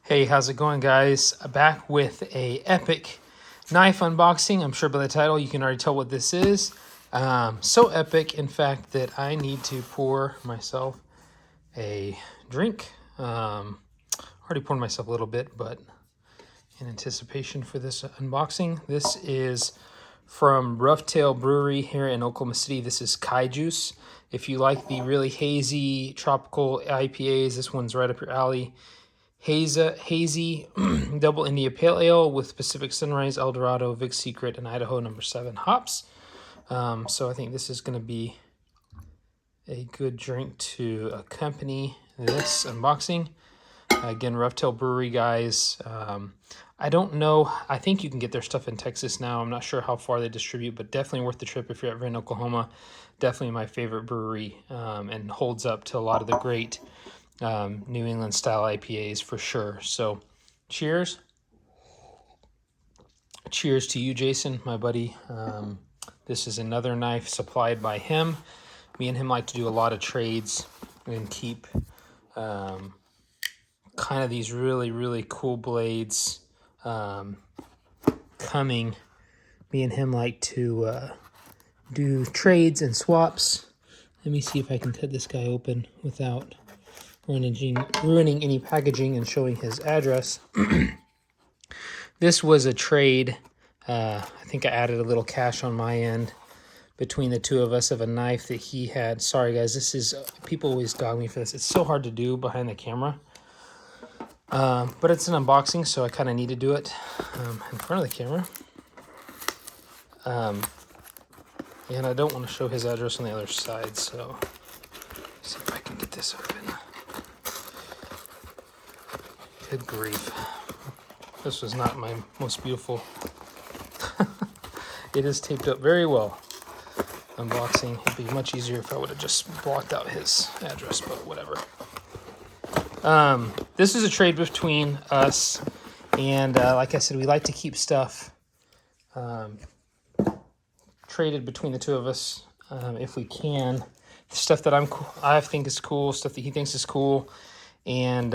Hey, how's it going, guys? Back with a epic knife unboxing. I'm sure by the title you can already tell what this is. So epic, in fact, that I need to pour myself a drink. Already poured myself a little bit, but in anticipation for this unboxing, this is from Rockstead Brewery here in Oklahoma City. This is Kai Juice. If you like the really hazy tropical IPAs, this one's right up your alley. Hazy Double India Pale Ale with Pacific Sunrise, El Dorado, Vic Secret, and Idaho No. 7 hops. So I think this is going to be a good drink to accompany this unboxing. Again, Rockstead Brewery, guys. I don't know. I think you can get their stuff in Texas now. I'm not sure how far they distribute, but definitely worth the trip if you're ever in Oklahoma. Definitely my favorite brewery, and holds up to a lot of the great New England style IPAs for sure. So cheers. Cheers to you, Jason, my buddy. This is another knife supplied by him. Me and him like to do a lot of trades and keep kind of these really cool blades coming. Me and him like to do trades and swaps. Let me see if I can cut this guy open without ruining any packaging and showing his address. This was a trade. I think I added a little cash on my end between the two of us of a knife that he had. Sorry, guys. This is, people always dog me for this. It's so hard to do behind the camera. But it's an unboxing, so I kind of need to do it in front of the camera. And I don't want to show his address on the other side, so let's see if I can get this open. Good grief. This was not my most beautiful. It is taped up very well. Unboxing. It'd be much easier if I would have just blocked out his address, but whatever. This is a trade between us, and like I said, we like to keep stuff traded between the two of us if we can. Stuff that I think is cool, stuff that he thinks is cool, and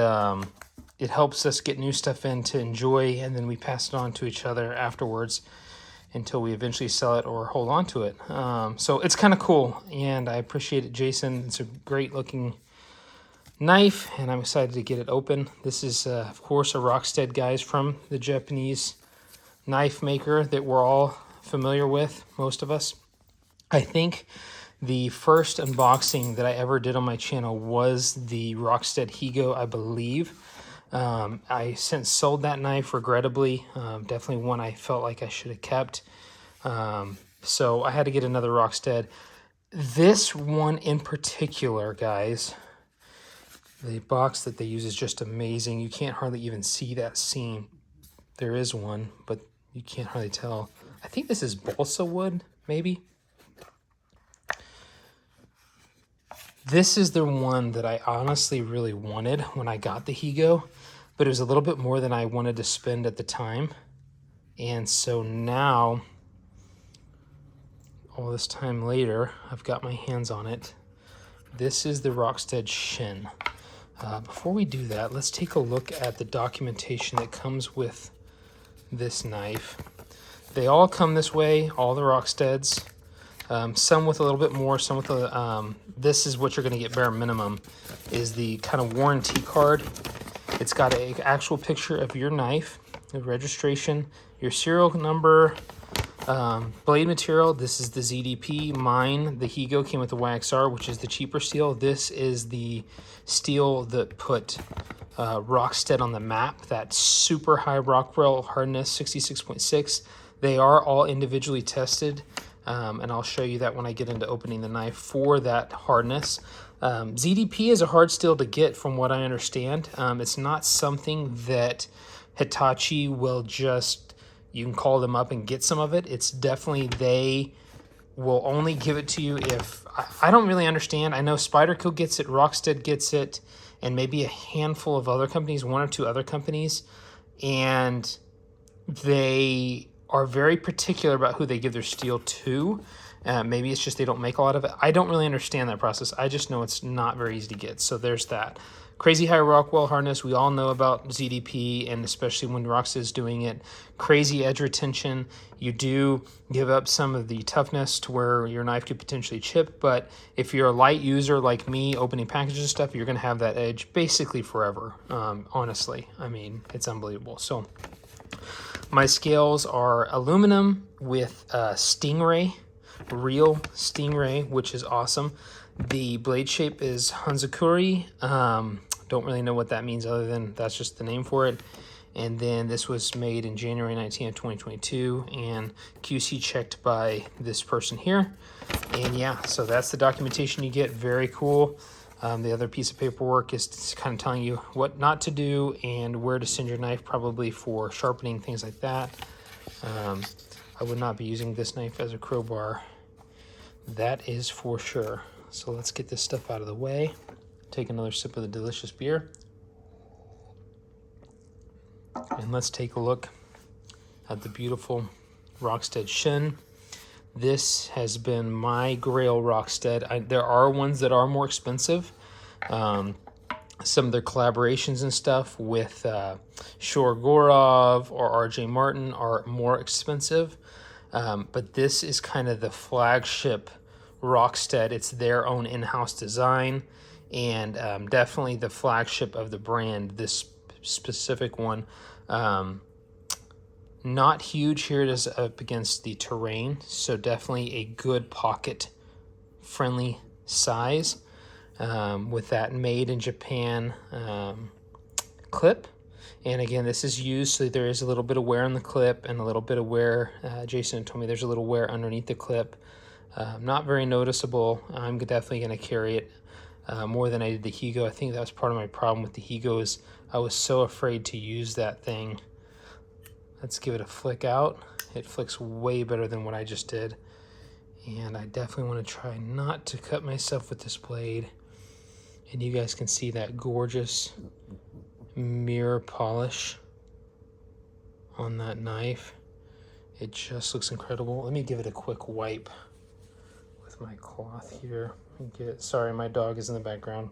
it helps us get new stuff in to enjoy, and then we pass it on to each other afterwards until we eventually sell it or hold on to it. So it's kind of cool, and I appreciate it, Jason. It's a great looking knife, and I'm excited to get it open. This is, of course, a Rockstead, guys, from the Japanese knife maker that we're all familiar with, most of us. I think the first unboxing that I ever did on my channel was the Rockstead Higo, I believe. I since sold that knife, regrettably. Definitely one I felt like I should have kept. So I had to get another Rockstead. This one in particular, guys, the box that they use is just amazing. You can't hardly even see that seam. There is one, but you can't hardly tell. I think this is balsa wood, maybe. This is the one that I honestly really wanted when I got the Higo, but it was a little bit more than I wanted to spend at the time. And so now, all this time later, I've got my hands on it. This is the Rockstead Shin. Before we do that, let's take a look at the documentation that comes with this knife. They all come this way, all the Rocksteads. Some with a little bit more, some with a, this is what you're going to get bare minimum, is the kind of warranty card. It's got an actual picture of your knife, the registration, your serial number, blade material. This is the ZDP. Mine, the Higo, came with the YXR, which is the cheaper steel. This is the steel that put Rockstead on the map, that super high Rockwell hardness, 66.6. They are all individually tested. And I'll show you that when I get into opening the knife for that hardness. ZDP is a hard steel to get from what I understand. It's not something that Hitachi will just, you can call them up and get some of it. It's definitely, they will only give it to you if, I don't really understand. I know Spyderco gets it, Rockstead gets it, and maybe a handful of other companies, one or two other companies. And they are very particular about who they give their steel to. Maybe it's just they don't make a lot of it. I don't really understand that process. I just know it's not very easy to get. So there's that. Crazy high Rockwell hardness. We all know about ZDP, and especially when Rockstead is doing it. Crazy edge retention. You do give up some of the toughness to where your knife could potentially chip, but if you're a light user like me, opening packages and stuff, you're going to have that edge basically forever. Honestly, I mean, it's unbelievable. So my scales are aluminum with Stingray, real Stingray, which is awesome. The blade shape is Hanzakuri. Don't really know what that means other than that's just the name for it. And then this was made in January 19th, 2022 and QC checked by this person here. And yeah, so that's the documentation you get. Very cool. The other piece of paperwork is kind of telling you what not to do and where to send your knife, probably for sharpening, things like that. I would not be using this knife as a crowbar. That is for sure. So let's get this stuff out of the way. Take another sip of the delicious beer. And let's take a look at the beautiful Rockstead Shin. This has been my Grail Rockstead. There are ones that are more expensive. Some of their collaborations and stuff with Shor Gorov or RJ Martin are more expensive. But this is kind of the flagship Rockstead. It's their own in-house design, and definitely the flagship of the brand, this specific one. Not huge here. It is up against the terrain, so definitely a good pocket friendly size, with that made in Japan clip. And again, this is used, so there is a little bit of wear on the clip and a little bit of wear. Jason told me there's a little wear underneath the clip. Not very noticeable. I'm definitely going to carry it more than I did the Higo. I think that was part of my problem with the Higo, is I was so afraid to use that thing. Let's give it a flick out. It flicks way better than what I just did. And I definitely want to try not to cut myself with this blade. And you guys can see that gorgeous mirror polish on that knife. It just looks incredible. Let me give it a quick wipe with my cloth here. Sorry, my dog is in the background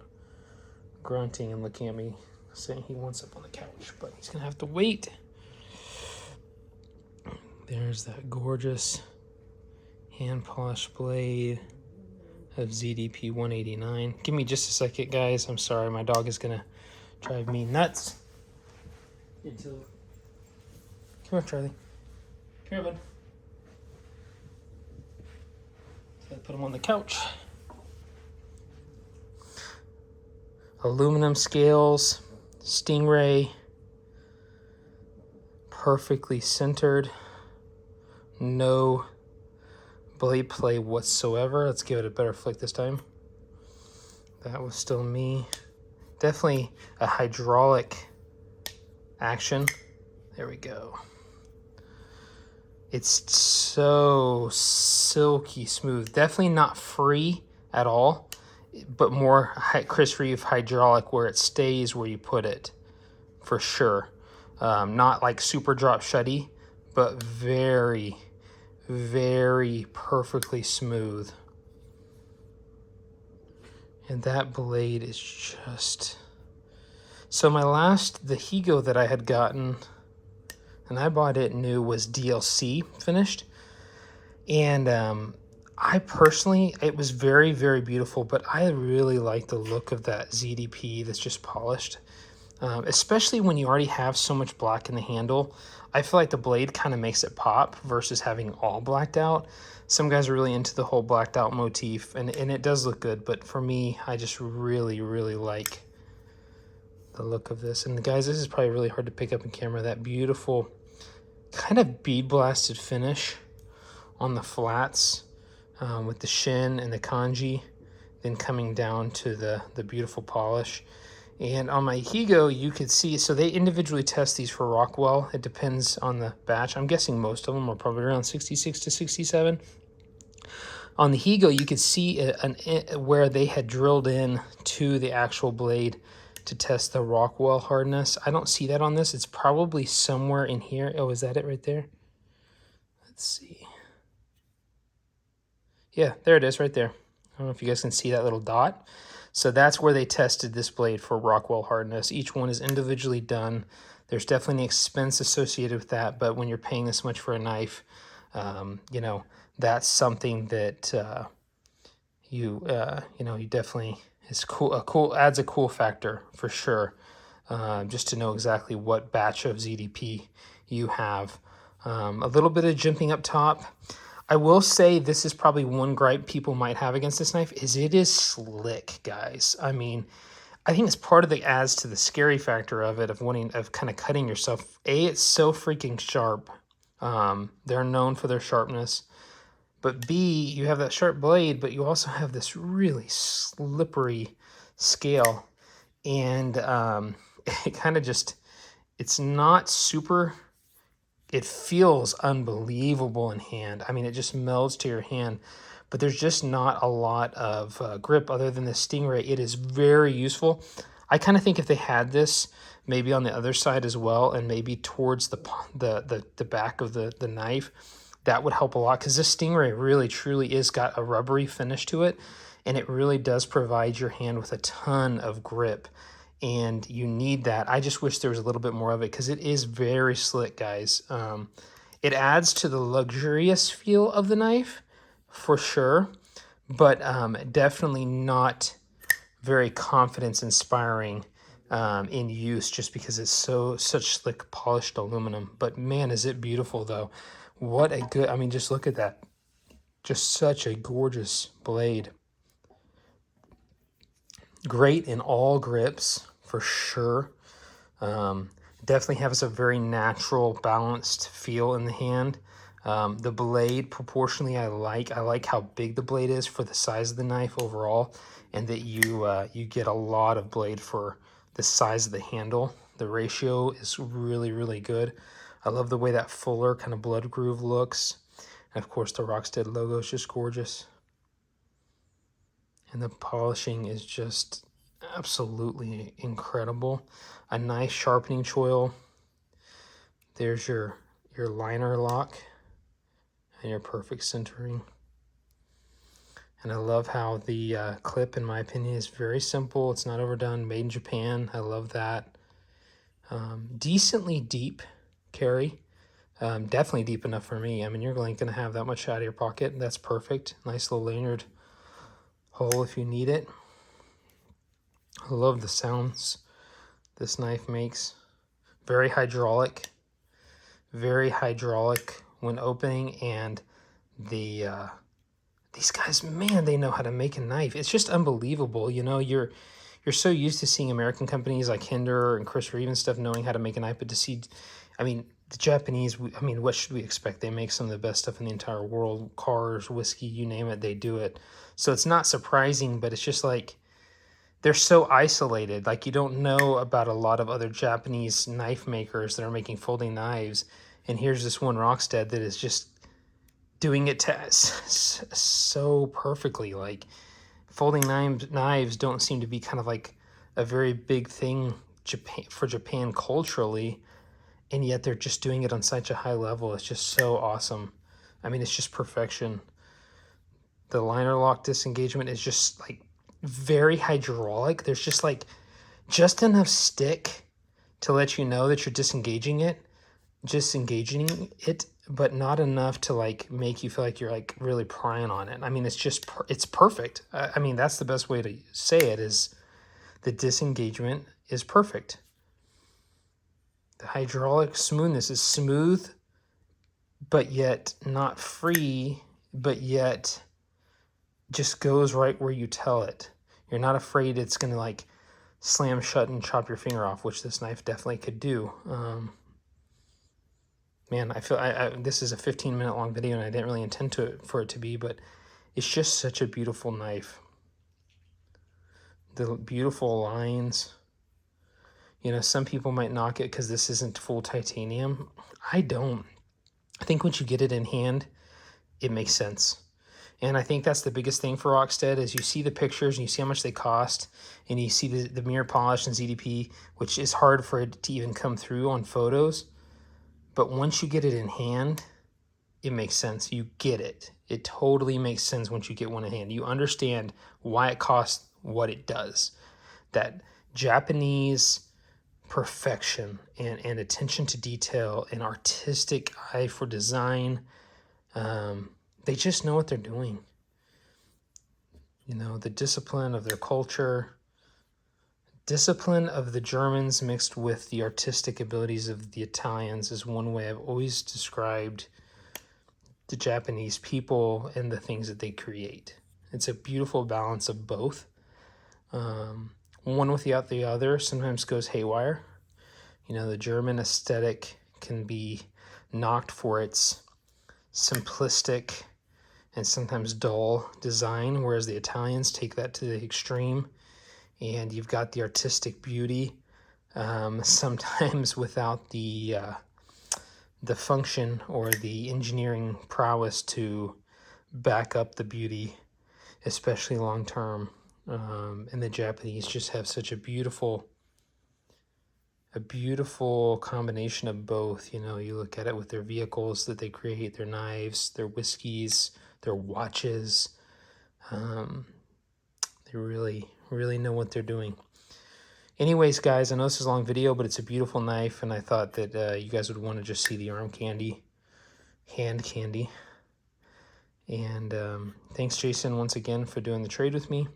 grunting and looking at me, saying he wants up on the couch, but he's gonna have to wait. There's that gorgeous hand polished blade of ZDP 189. Give me just a second, guys. I'm sorry, my dog is gonna drive me nuts. Come here, Charlie. Come here, bud. Gotta put him on the couch. Aluminum scales, Stingray, perfectly centered, no blade play whatsoever. Let's give it a better flick this time. That was still me. Definitely a hydraulic action. There we go. It's so silky smooth. Definitely not free at all, but more Chris Reeve hydraulic, where it stays where you put it, for sure. Not like super drop shutty, but very, very perfectly smooth. And that blade is just... So my the Higo that I had gotten, and I bought it new, was DLC finished. And I personally, it was very, very beautiful, but I really like the look of that ZDP that's just polished. Especially when you already have so much black in the handle. I feel like the blade kind of makes it pop versus having all blacked out. Some guys are really into the whole blacked out motif, and it does look good, but for me, I just really, really like the look of this. And guys, this is probably really hard to pick up in camera, that beautiful kind of bead blasted finish on the flats, with the shin and the kanji, then coming down to the beautiful polish. And on my Higo, you could see, so they individually test these for Rockwell. It depends on the batch. I'm guessing most of them are probably around 66 to 67. On the Higo, you could see where they had drilled in to the actual blade to test the Rockwell hardness. I don't see that on this. It's probably somewhere in here. Oh, is that it right there? Let's see. Yeah, there it is right there. I don't know if you guys can see that little dot. So that's where they tested this blade for Rockwell hardness. Each one is individually done. There's definitely an expense associated with that, but when you're paying this much for a knife, you know, that's something that you know, you definitely, it's cool, adds a cool factor for sure. Just to know exactly what batch of ZDP you have. A little bit of jimping up top. I will say this is probably one gripe people might have against this knife is it is slick, guys. I mean, I think it's part of the adds to the scary factor of it, of wanting, of kind of cutting yourself. A, it's so freaking sharp. They're known for their sharpness. But B, you have that sharp blade, but you also have this really slippery scale. And it kind of just, it's not super, it feels unbelievable in hand. I mean, it just melds to your hand, but there's just not a lot of grip other than the Stingray. It is very useful. I kind of think if they had this maybe on the other side as well, and maybe towards the back of the knife, that would help a lot, because this Stingray really truly is got a rubbery finish to it, and it really does provide your hand with a ton of grip, and you need that. I just wish there was a little bit more of it, because it is very slick, guys. It adds to the luxurious feel of the knife for sure, but definitely not very confidence inspiring in use, just because it's such slick polished aluminum. But man, is it beautiful though. What a good, I mean, just look at that. Just such a gorgeous blade. Great in all grips for sure. Definitely has a very natural, balanced feel in the hand. The blade, proportionally, I like how big the blade is for the size of the knife overall, and that you get a lot of blade for the size of the handle. The ratio is really, really good. I love the way that fuller kind of blood groove looks. And of course, the Rockstead logo is just gorgeous. And the polishing is just absolutely incredible. A nice sharpening choil. There's your liner lock and your perfect centering. And I love how the clip, in my opinion, is very simple. It's not overdone. Made in Japan. I love that. Decently deep carry. Definitely deep enough for me. I mean, you're going to have that much out of your pocket. That's perfect. Nice little lanyard hole if you need it. I love the sounds this knife makes. Very hydraulic when opening, and these guys, man, they know how to make a knife. It's just unbelievable. You know, you're so used to seeing American companies like Hinder and Chris Reeve and stuff knowing how to make a knife, but to see, I mean, the Japanese, I mean, what should we expect? They make some of the best stuff in the entire world. Cars, whiskey, you name it, they do it. So it's not surprising, but it's just like, they're so isolated. Like, you don't know about a lot of other Japanese knife makers that are making folding knives. And here's this one Rockstead that is just doing it so perfectly. Like, folding knives don't seem to be kind of like a very big thing for Japan culturally. And yet they're just doing it on such a high level. It's just so awesome. I mean, it's just perfection. The liner lock disengagement is just like very hydraulic. There's just like just enough stick to let you know that you're disengaging it, but not enough to like make you feel like you're like really prying on it. I mean, it's just, it's perfect. I mean, that's the best way to say it, is the disengagement is perfect. The hydraulic smoothness is smooth, but yet not free, but yet just goes right where you tell it. You're not afraid it's going to like slam shut and chop your finger off, which this knife definitely could do. Man, I feel this is a 15-minute long video, and I didn't really intend for it to be, but it's just such a beautiful knife. The beautiful lines. You know, some people might knock it because this isn't full titanium. I don't. I think once you get it in hand, it makes sense. And I think that's the biggest thing for Rockstead, is you see the pictures and you see how much they cost, and you see the mirror polish and ZDP, which is hard for it to even come through on photos. But once you get it in hand, it makes sense. You get it. It totally makes sense once you get one in hand. You understand why it costs what it does. That Japanese perfection and attention to detail and artistic eye for design, they just know what they're doing. You know, the discipline of their culture, discipline of the Germans mixed with the artistic abilities of the Italians is one way I've always described the Japanese people and the things that they create. It's a beautiful balance of both. One without the other sometimes goes haywire. You know, the German aesthetic can be knocked for its simplistic and sometimes dull design, whereas the Italians take that to the extreme, and you've got the artistic beauty, sometimes without the function or the engineering prowess to back up the beauty, especially long term. And the Japanese just have such a beautiful combination of both. You know, you look at it with their vehicles that they create, their knives, their whiskeys, their watches. They really know what they're doing. Anyways, guys, I know this is a long video, but it's a beautiful knife, and I thought that you guys would want to just see the arm candy, hand candy. And thanks, Jason, once again for doing the trade with me.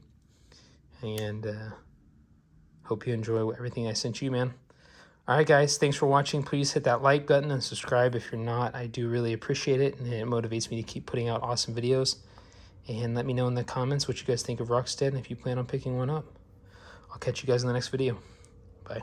And hope you enjoy everything I sent you, man. All right, guys, thanks for watching. Please hit that like button and subscribe if you're not. I do really appreciate it, and it motivates me to keep putting out awesome videos. And let me know in the comments what you guys think of Rockstead and if you plan on picking one up. I'll catch you guys in the next video. Bye.